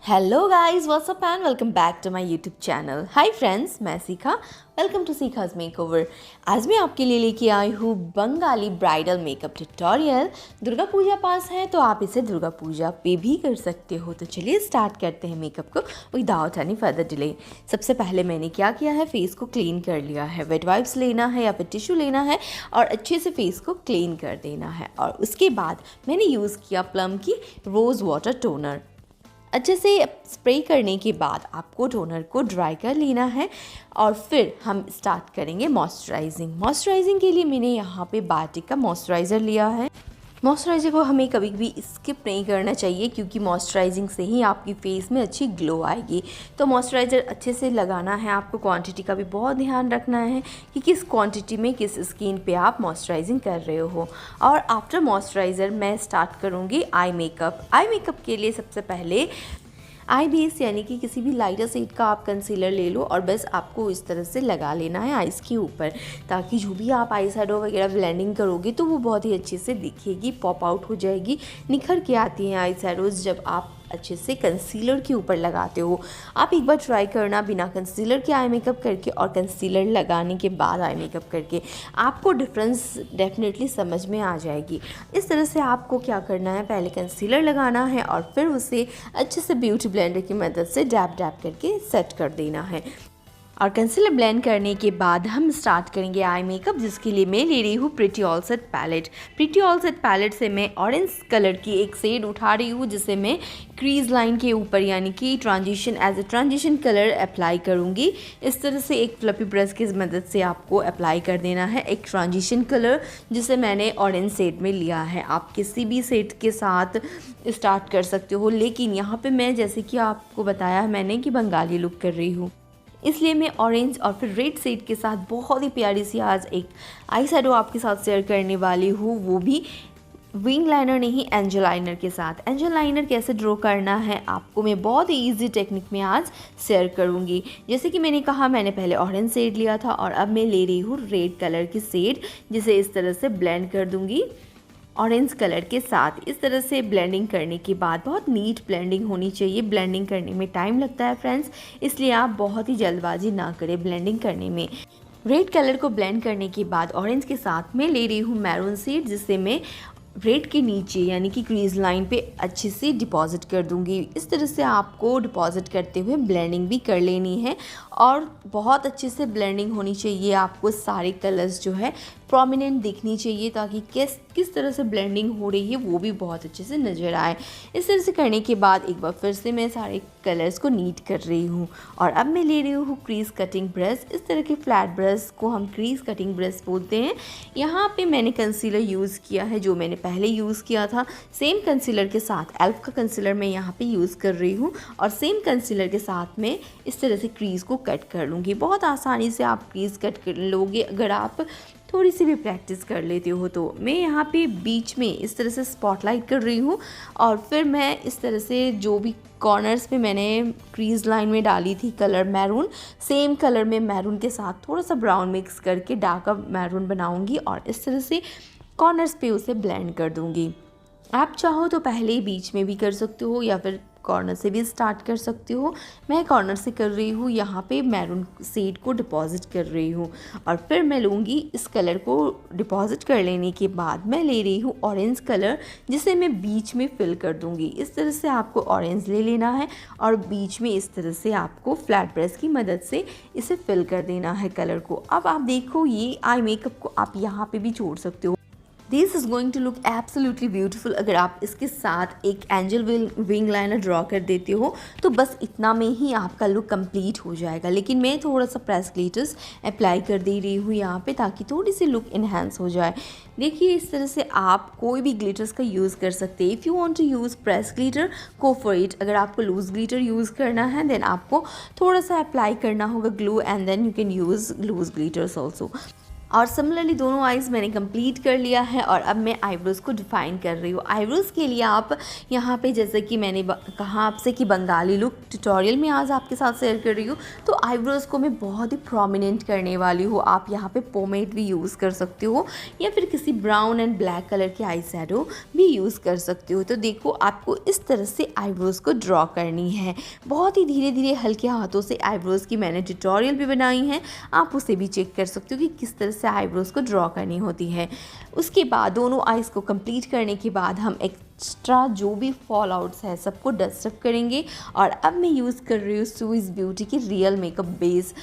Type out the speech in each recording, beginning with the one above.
Hello guys, what's up and welcome back to my YouTube channel. Hi friends, मैं Sikha. Welcome to Sikha's makeover. आज मैं आपके लिए लेके आई हूँ Bengali bridal makeup tutorial. Durga Puja पास है तो आप इसे दुर्गा पूजा पे भी कर सकते हो। तो चलिए स्टार्ट करते हैं मेकअप को विदाउट एनी फर्दर डिले। सबसे पहले मैंने क्या किया है, फेस को क्लीन कर लिया है। वेट वाइप्स लेना है या फिर टिश्यू लेना है और अच्छे से फेस को क्लीन कर देना है। और उसके बाद मैंने यूज़ किया प्लम की रोज़ वाटर टोनर। अच्छे से स्प्रे करने के बाद आपको टोनर को ड्राई कर लेना है और फिर हम स्टार्ट करेंगे मॉइस्चराइजिंग के लिए मैंने यहाँ पे बायोटिक का मॉइस्चराइज़र लिया है। मॉइस्चराइज़र को हमें कभी भी स्किप नहीं करना चाहिए क्योंकि मॉइस्चराइजिंग से ही आपकी फेस में अच्छी ग्लो आएगी। तो मॉइस्चराइज़र अच्छे से लगाना है आपको। क्वांटिटी का भी बहुत ध्यान रखना है कि किस क्वांटिटी में किस स्किन पे आप मॉइस्चराइजिंग कर रहे हो। और आफ्टर मॉइस्चराइज़र मैं स्टार्ट करूँगी आई मेकअप के लिए सबसे पहले आई बेस यानी कि किसी भी लाइटर शेड का आप कंसीलर ले लो और बस आपको इस तरह से लगा लेना है आइज़ के ऊपर, ताकि जो भी आप आई शैडो वगैरह ब्लेंडिंग करोगे तो वो बहुत ही अच्छे से दिखेगी, पॉप आउट हो जाएगी, निखर के आती हैं आई शैडोज़ जब आप अच्छे से कंसीलर के ऊपर लगाते हो। आप एक बार ट्राई करना बिना कंसीलर के आई मेकअप करके और कंसीलर लगाने के बाद आई मेकअप करके, आपको डिफरेंस डेफिनेटली समझ में आ जाएगी। इस तरह से आपको क्या करना है, पहले कंसीलर लगाना है और फिर उसे अच्छे से ब्यूटी ब्लेंडर की मदद से डैप डैप करके सेट कर देना है। और कंसीलर ब्लेंड करने के बाद हम स्टार्ट करेंगे आई मेकअप, जिसके लिए मैं ले रही हूँ प्रिटी ऑल सेट पैलेट से मैं ऑरेंज कलर की एक शेड उठा रही हूँ, जिसे मैं क्रीज लाइन के ऊपर यानी कि as a transition colour apply करूँगी। इस तरह से एक फ्लफी ब्रश की मदद से आपको अप्लाई कर देना है एक ट्रांजिशन कलर, जिसे मैंने ऑरेंज शेड में लिया है। आप किसी भी शेड के साथ स्टार्ट कर सकते हो, लेकिन यहाँ पे मैं जैसे कि आपको बताया मैंने कि बंगाली लुक कर रही हूँ, इसलिए मैं ऑरेंज और फिर रेड शेड के साथ बहुत ही प्यारी सी आज एक आई शैडो आपके साथ शेयर करने वाली हूँ, वो भी विंग लाइनर नहीं, एंजल लाइनर के साथ। एंजल लाइनर कैसे ड्रॉ करना है आपको मैं बहुत ही इजी टेक्निक में आज शेयर करूँगी। जैसे कि मैंने कहा, मैंने पहले ऑरेंज शेड लिया था और अब मैं ले रही हूँ रेड कलर की शेड, जिसे इस तरह से ब्लेंड कर दूँगी ऑरेंज कलर के साथ। इस तरह से ब्लेंडिंग करने के बाद बहुत नीट ब्लेंडिंग होनी चाहिए। ब्लेंडिंग करने में टाइम लगता है फ्रेंड्स, इसलिए आप बहुत ही जल्दबाजी ना करें ब्लेंडिंग करने में। रेड कलर को ब्लेंड करने के बाद ऑरेंज के साथ में ले रही हूँ मैरून शेड, जिससे मैं रेड के नीचे यानी कि क्रीज लाइन पे अच्छे से डिपॉजिट कर दूंगी। इस तरह से आपको डिपॉजिट करते हुए ब्लेंडिंग भी कर लेनी है और बहुत अच्छे से ब्लेंडिंग होनी चाहिए। आपको सारे कलर्स जो है प्रोमिनेंट दिखनी चाहिए, ताकि किस तरह से ब्लेंडिंग हो रही है वो भी बहुत अच्छे से नज़र आए। इस तरह से करने के बाद एक बार फिर से मैं सारे कलर्स को नीट कर रही हूँ और अब मैं ले रही हूँ क्रीज कटिंग ब्रश। इस तरह के फ्लैट ब्रश को हम क्रीज कटिंग ब्रश बोलते हैं। यहाँ पे मैंने कंसीलर यूज़ किया है जो मैंने पहले यूज़ किया था। सेम कंसीलर के साथ एल्फ का कंसीलर मैं यहाँ पे यूज़ कर रही हूँ और सेम कंसीलर के साथ में इस तरह से क्रीज़ को कट कर लूँगी। बहुत आसानी से आप क्रीज़ कट कर लोगे अगर आप थोड़ी सी भी प्रैक्टिस कर लेते हो तो। मैं यहाँ पे बीच में इस तरह से स्पॉटलाइट कर रही हूँ और फिर मैं इस तरह से जो भी कॉर्नर्स पे मैंने क्रीज लाइन में डाली थी कलर मैरून, सेम कलर में मैरून के साथ थोड़ा सा ब्राउन मिक्स करके डार्क मैरून बनाऊँगी और इस तरह से कॉर्नर्स पे उसे ब्लेंड कर दूँगी। आप चाहो तो पहले बीच में भी कर सकते हो या फिर कॉर्नर से भी स्टार्ट कर सकते हो। मैं कॉर्नर से कर रही हूँ, यहाँ पे मैरून शेड को डिपॉजिट कर रही हूँ और फिर मैं लूँगी इस कलर को डिपॉजिट कर लेने के बाद मैं ले रही हूँ ऑरेंज कलर, जिसे मैं बीच में फिल कर दूँगी। इस तरह से आपको ऑरेंज ले लेना है और बीच में इस तरह से आपको फ्लैट ब्रश की मदद से इसे फिल कर देना है कलर को। अब आप देखो ये आई मेकअप को आप यहाँ पे भी छोड़ सकते हो। This is going to look absolutely beautiful. अगर आप इसके साथ एक एंजल विंग लाइनर ड्रॉ कर देते हो तो बस इतना में ही आपका लुक कंप्लीट हो जाएगा। लेकिन मैं थोड़ा सा प्रेस ग्लिटर्स अप्लाई कर दे रही हूँ यहाँ पे, ताकि थोड़ी सी लुक इन्हेंस हो जाए। देखिए इस तरह से आप कोई भी ग्लिटर्स का यूज़ कर सकते हैं। If you want to use press glitter go for it. अगर आपको लूज़ ग्लिटर यूज़ करना है देन आपको थोड़ा सा अप्लाई करना होगा glue and then you can use loose glitters also. और सिमिलरली दोनों आइज़ मैंने कंप्लीट कर लिया है और अब मैं आईब्रोज़ को डिफ़ाइन कर रही हूँ। आईब्रोज़ के लिए आप यहाँ पे जैसे कि मैंने कहा आपसे कि बंगाली लुक ट्यूटोरियल में आज आपके साथ शेयर कर रही हूँ, तो आईब्रोज़ को मैं बहुत ही प्रोमिनेंट करने वाली हूँ। आप यहाँ पे पोमेड भी यूज़ कर सकते हो या फिर किसी ब्राउन एंड ब्लैक कलर के आई शैडो भी यूज़ कर सकते हो। तो देखो आपको इस तरह से आईब्रोज़ को ड्रॉ करनी है। बहुत ही धीरे धीरे हल्के हाथों से आईब्रोज़ की मैंने ट्यूटोरियल भी बनाई है, आप उसे भी चेक कर सकते हो कि किस तरह से आईब्रोज़ को ड्रॉ करनी होती है। उसके बाद दोनों आइज़ को कंप्लीट करने के बाद हम एक्स्ट्रा जो भी फॉल आउट्स है सबको डस्ट अप करेंगे। और अब मैं यूज़ कर रही हूँ स्विस ब्यूटी की real makeup base.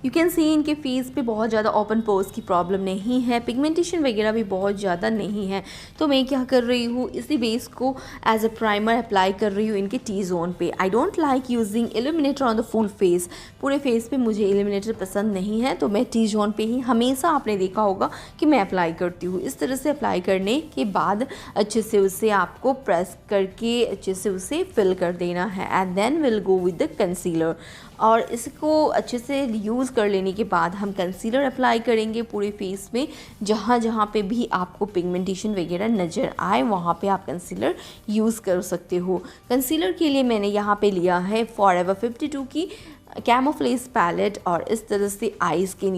You can see इनके फेस पे बहुत ज़्यादा ओपन पोर्स की प्रॉब्लम नहीं है, पिगमेंटेशन वगैरह भी बहुत ज़्यादा नहीं है। तो मैं क्या कर रही हूँ, इसी बेस को एज अ प्राइमर अप्लाई कर रही हूँ इनके टी जोन पे। I don't like using illuminator on the full face. पूरे फेस पे मुझे इल्यूमिनेटर पसंद नहीं है, तो मैं टी जोन पे ही हमेशा आपने देखा होगा कि मैं अप्लाई करती हूँ। इस तरह से अप्लाई करने के बाद अच्छे से उसे आपको प्रेस करके अच्छे से उसे फिल कर देना है and then will go with the concealer. और इसको अच्छे से यूज़ कर लेने के बाद हम कंसीलर अप्लाई करेंगे पूरे फेस में। जहाँ जहाँ पे भी आपको पिगमेंटेशन वगैरह नज़र आए वहाँ पे आप कंसीलर यूज़ कर सकते हो। कंसीलर के लिए मैंने यहाँ पे लिया है फॉरएवर 52 की कैमोफ्लेज पैलेट। और इस तरह से आइज़ के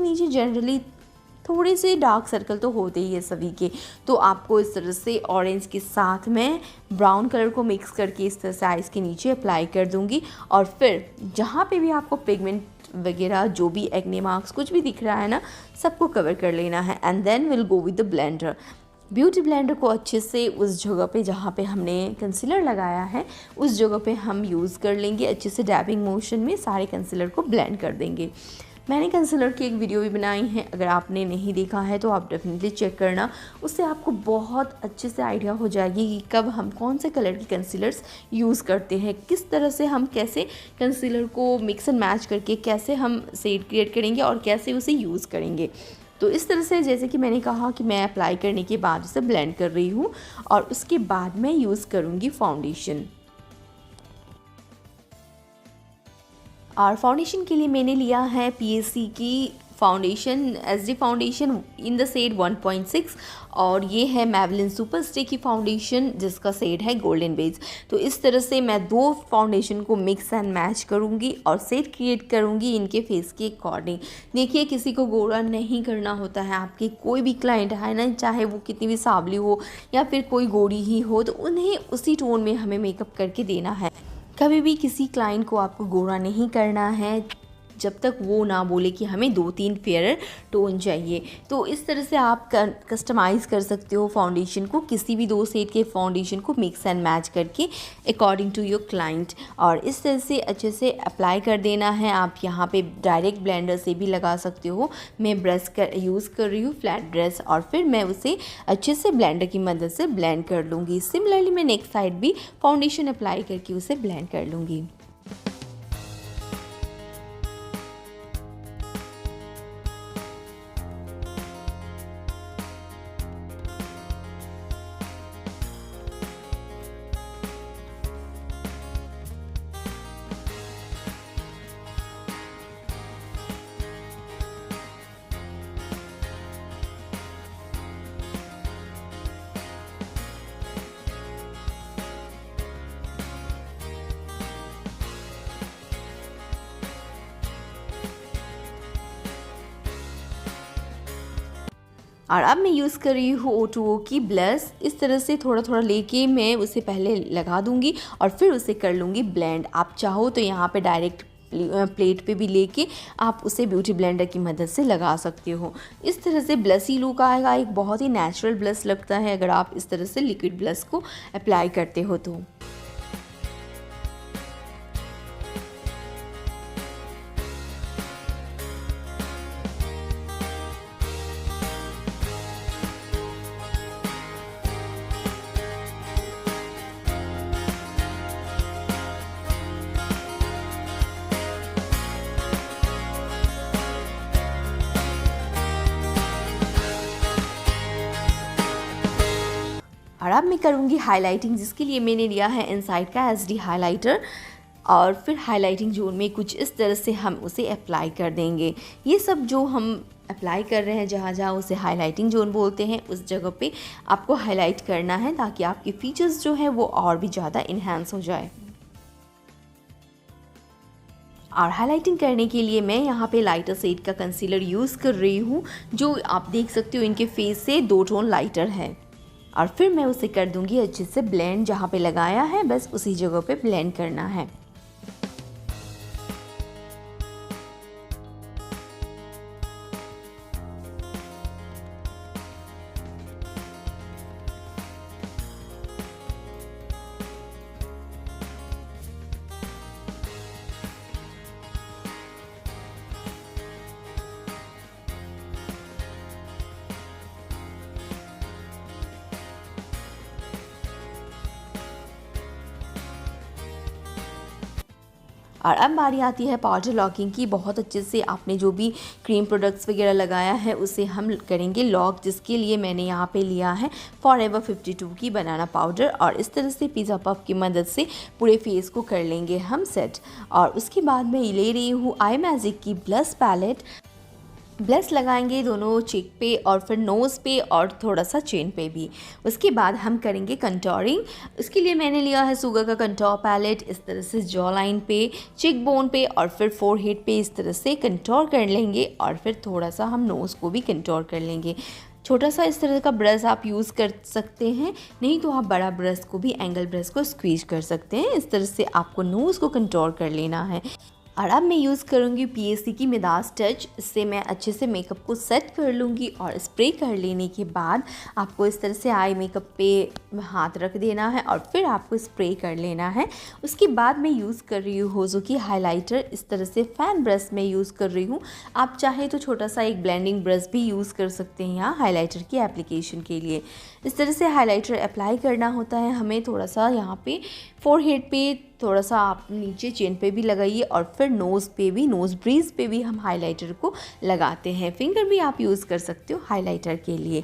नीचे जनरली थोड़े से डार्क सर्कल तो होते ही है सभी के, तो आपको इस तरह से ऑरेंज के साथ में ब्राउन कलर को मिक्स करके इस तरह से आइज़ के नीचे अप्लाई कर दूंगी। और फिर जहाँ पे भी आपको पिगमेंट वगैरह जो भी एक्ने मार्क्स कुछ भी दिख रहा है ना, सबको कवर कर लेना है and then will go with the blender. Beauty blender को अच्छे से उस जगह पे जहाँ पे हमने कंसीलर लगाया है उस जगह पे हम यूज़ कर लेंगे। अच्छे से डैबिंग मोशन में सारे कंसीलर को ब्लेंड कर देंगे। मैंने कंसीलर की एक वीडियो भी बनाई है, अगर आपने नहीं देखा है तो आप डेफिनेटली चेक करना। उससे आपको बहुत अच्छे से आइडिया हो जाएगी कि कब हम कौन से कलर की कंसीलर्स यूज़ करते हैं, किस तरह से हम कैसे कंसीलर को मिक्स एंड मैच करके कैसे हम शेड क्रिएट करेंगे और कैसे उसे यूज़ करेंगे। तो इस तरह से जैसे कि मैंने कहा कि मैं अप्लाई करने के बाद उसे ब्लेंड कर रही हूँ और उसके बाद मैं यूज़ करूँगी फाउंडेशन। और फाउंडेशन के लिए मैंने लिया है पीएससी की foundation SD foundation in the shade 1.6 और ये है मैवलिन सुपर स्टे की फाउंडेशन जिसका शेड है गोल्डन बेज। तो इस तरह से मैं दो फाउंडेशन को मिक्स एंड मैच करूँगी और शेड क्रिएट करूँगी इनके फेस के अकॉर्डिंग। देखिए किसी को गोरा नहीं करना होता है, आपके कोई भी क्लाइंट है ना, चाहे वो कितनी भी सांवली हो या फिर कोई गोरी ही हो, तो उन्हें उसी टोन में हमें मेकअप करके देना है। कभी भी किसी क्लाइंट को आपको गोरा नहीं करना है जब तक वो ना बोले कि हमें 2-3 फेयर टोन चाहिए। तो इस तरह से आप कस्टमाइज़ कर सकते हो फाउंडेशन को, किसी भी दो शेड के फाउंडेशन को मिक्स एंड मैच करके अकॉर्डिंग टू योर क्लाइंट। और इस तरह से अच्छे से अप्लाई कर देना है। आप यहाँ पे डायरेक्ट ब्लेंडर से भी लगा सकते हो। मैं ब्रश यूज़ कर रही हूँ, फ्लैट ब्रश, और फिर मैं उसे अच्छे से ब्लेंडर की मदद से ब्लेंड कर लूँगी। सिमिलरली मैं नेक्स्ट साइड भी फाउंडेशन अप्लाई करके उसे ब्लेंड कर लूँगी। और अब मैं यूज़ कर रही हूँ O2O की ब्लश। इस तरह से थोड़ा थोड़ा लेके मैं उसे पहले लगा दूँगी और फिर उसे कर लूँगी ब्लेंड। आप चाहो तो यहाँ पे डायरेक्ट प्लेट पे भी लेके आप उसे ब्यूटी ब्लेंडर की मदद से लगा सकते हो। इस तरह से ब्लशी लुक आएगा, एक बहुत ही नेचुरल ब्लश लगता है अगर आप इस तरह से लिक्विड ब्लश को अप्लाई करते हो तो। और अब मैं करूँगी हाइलाइटिंग, जिसके लिए मैंने लिया है इनसाइड का एसडी हाइलाइटर। और फिर हाइलाइटिंग जोन में कुछ इस तरह से हम उसे अप्लाई कर देंगे। ये सब जो हम अप्लाई कर रहे हैं, जहाँ जहाँ उसे हाइलाइटिंग जोन बोलते हैं, उस जगह पे आपको हाईलाइट करना है ताकि आपके फीचर्स जो है वो और भी ज़्यादा इन्हांस हो जाए। और हाइलाइटिंग करने के लिए मैं यहाँ पे लाइटर शेड का कंसीलर यूज़ कर रही हूँ, जो आप देख सकते हो इनके फेस से 2 टोन लाइटर है। और फिर मैं उसे कर दूँगी अच्छे से ब्लेंड, जहाँ पे लगाया है बस उसी जगह पे ब्लेंड करना है। और अब बारी आती है पाउडर लॉकिंग की। बहुत अच्छे से आपने जो भी क्रीम प्रोडक्ट्स वगैरह लगाया है उसे हम करेंगे लॉक, जिसके लिए मैंने यहाँ पे लिया है फॉरएवर 52 की बनाना पाउडर। और इस तरह से पिज़्ज़ा पफ की मदद से पूरे फेस को कर लेंगे हम सेट। और उसके बाद मैं ले रही हूँ आई मैजिक की ब्लश पैलेट। ब्लश लगाएंगे दोनों चीक पे और फिर नोज़ पे और थोड़ा सा चेन पे भी। उसके बाद हम करेंगे कंटोरिंग। उसके लिए मैंने लिया है सुगर का कंटोर पैलेट। इस तरह से जॉ लाइन पे, चिक बोन पे और फिर फोरहेड पे इस तरह से कंटोर कर लेंगे। और फिर थोड़ा सा हम नोज़ को भी कंटोर कर लेंगे। छोटा सा इस तरह का ब्रश आप यूज़ कर सकते हैं, नहीं तो आप बड़ा ब्रश को भी, एंगल ब्रश को स्क्वीज कर सकते हैं। इस तरह से आपको नोज़ को कंटोर कर लेना है। और अब मैं यूज़ करूँगी पीएससी की मिदास टच। इससे मैं अच्छे से मेकअप को सेट कर लूँगी। और स्प्रे कर लेने के बाद आपको इस तरह से आई मेकअप पे हाथ रख देना है और फिर आपको स्प्रे कर लेना है। उसके बाद मैं यूज़ कर रही हूँ होज़ो की हाइलाइटर। इस तरह से फ़ैन ब्रश में यूज़ कर रही हूँ। आप चाहे तो छोटा सा एक ब्लेंडिंग ब्रश भी यूज़ कर सकते हैं यहाँ हाइलाइटर की एप्लीकेशन के लिए। इस तरह से हाइलाइटर अप्लाई करना होता है हमें। थोड़ा सा यहाँ पे फोरहेड पे, थोड़ा सा आप नीचे चेन पे भी लगाइए और फिर नोज़ पे भी, नोज़ ब्रीज पे भी हम हाइलाइटर को लगाते हैं। फिंगर भी आप यूज़ कर सकते हो हाइलाइटर के लिए।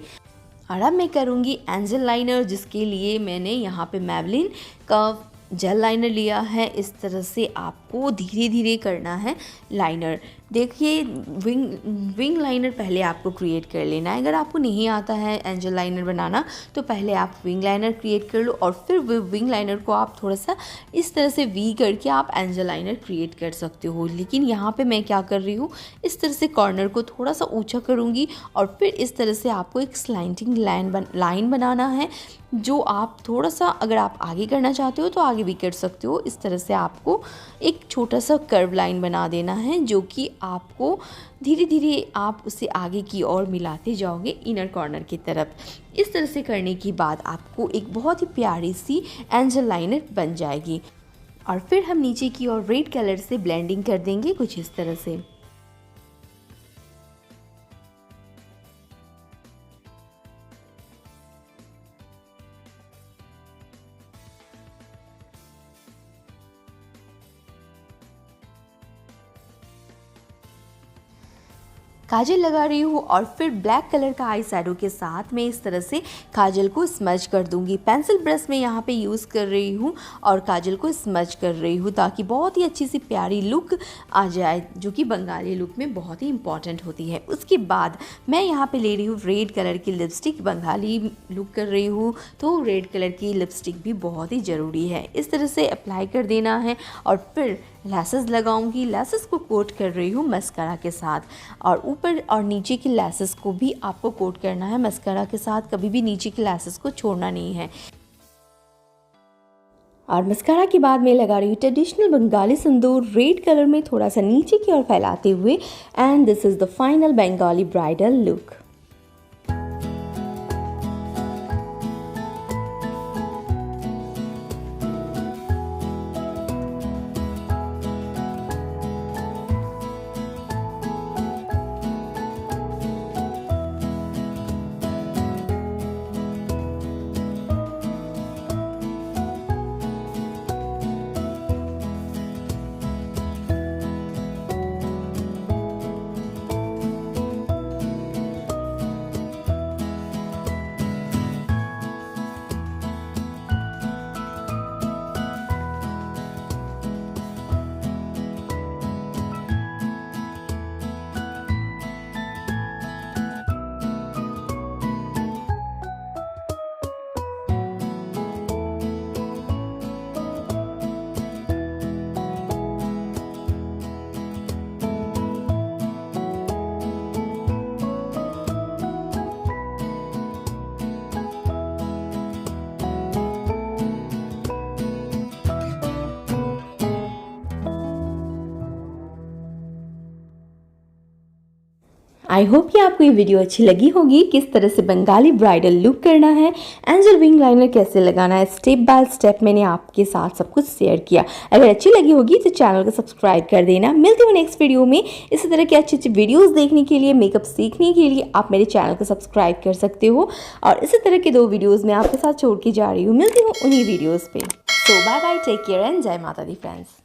और अब मैं करूँगी एंजल लाइनर, जिसके लिए मैंने यहाँ पे मैबलिन का जेल लाइनर लिया है। इस तरह से आपको धीरे धीरे करना है लाइनर। देखिए विंग लाइनर पहले आपको क्रिएट कर लेना है। अगर आपको नहीं आता है एंजल लाइनर बनाना तो पहले आप विंग लाइनर क्रिएट कर लो और फिर विंग लाइनर को आप थोड़ा सा इस तरह से वी करके आप एंजल लाइनर क्रिएट कर सकते हो। लेकिन यहाँ पे मैं क्या कर रही हूँ, इस तरह से कॉर्नर को थोड़ा सा ऊंचा करूँगी और फिर इस तरह से आपको एक स्लाइंटिंग लाइन बनाना है, जो आप थोड़ा सा, अगर आप आगे करना चाहते हो तो आगे भी कर सकते हो। इस तरह से आपको एक छोटा सा कर्व लाइन बना देना है, जो कि आपको धीरे धीरे आप उसे आगे की ओर मिलाते जाओगे इनर कॉर्नर की तरफ। इस तरह से करने के बाद आपको एक बहुत ही प्यारी सी एंजल लाइनर बन जाएगी। और फिर हम नीचे की ओर रेड कलर से ब्लेंडिंग कर देंगे कुछ इस तरह से। काजल लगा रही हूँ और फिर ब्लैक कलर का आई शैडो के साथ मैं इस तरह से काजल को स्मज कर दूंगी। पेंसिल ब्रश में यहाँ पे यूज़ कर रही हूँ और काजल को स्मज कर रही हूँ ताकि बहुत ही अच्छी सी प्यारी लुक आ जाए, जो कि बंगाली लुक में बहुत ही इंपॉर्टेंट होती है। उसके बाद मैं यहाँ पे ले रही हूँ रेड कलर की लिपस्टिक। बंगाली लुक कर रही हूँ तो रेड कलर की लिपस्टिक भी बहुत ही ज़रूरी है। इस तरह से अप्लाई कर देना है और फिर लैसेस लगाऊंगी। लैसेस को कोट कर रही हूँ मस्कारा के साथ और ऊपर और नीचे की लैसेस को भी आपको कोट करना है मस्कारा के साथ। कभी भी नीचे की लैसेस को छोड़ना नहीं है। और मस्कारा के बाद मैं लगा रही हूँ ट्रेडिशनल बंगाली सिंदूर रेड कलर में थोड़ा सा नीचे की ओर फैलाते हुए। And this is the final Bengali bridal look. I hope कि आपको ये वीडियो अच्छी लगी होगी। किस तरह से बंगाली ब्राइडल लुक करना है, एंजल विंग लाइनर कैसे लगाना है, स्टेप बाय स्टेप मैंने आपके साथ सब कुछ शेयर किया। अगर अच्छी लगी होगी तो चैनल को सब्सक्राइब कर देना। मिलती हूँ नेक्स्ट वीडियो में। इसी तरह के अच्छी अच्छी वीडियोज़ देखने के लिए, मेकअप सीखने के लिए आप मेरे चैनल को सब्सक्राइब कर सकते हो। और इसी तरह के 2 वीडियोज़ मैं आपके साथ छोड़ के जा रही हूँ। मिलती हूँ उन्हीं वीडियोज़ पे। So bye bye, take care and जय माता दी फ्रेंड्स।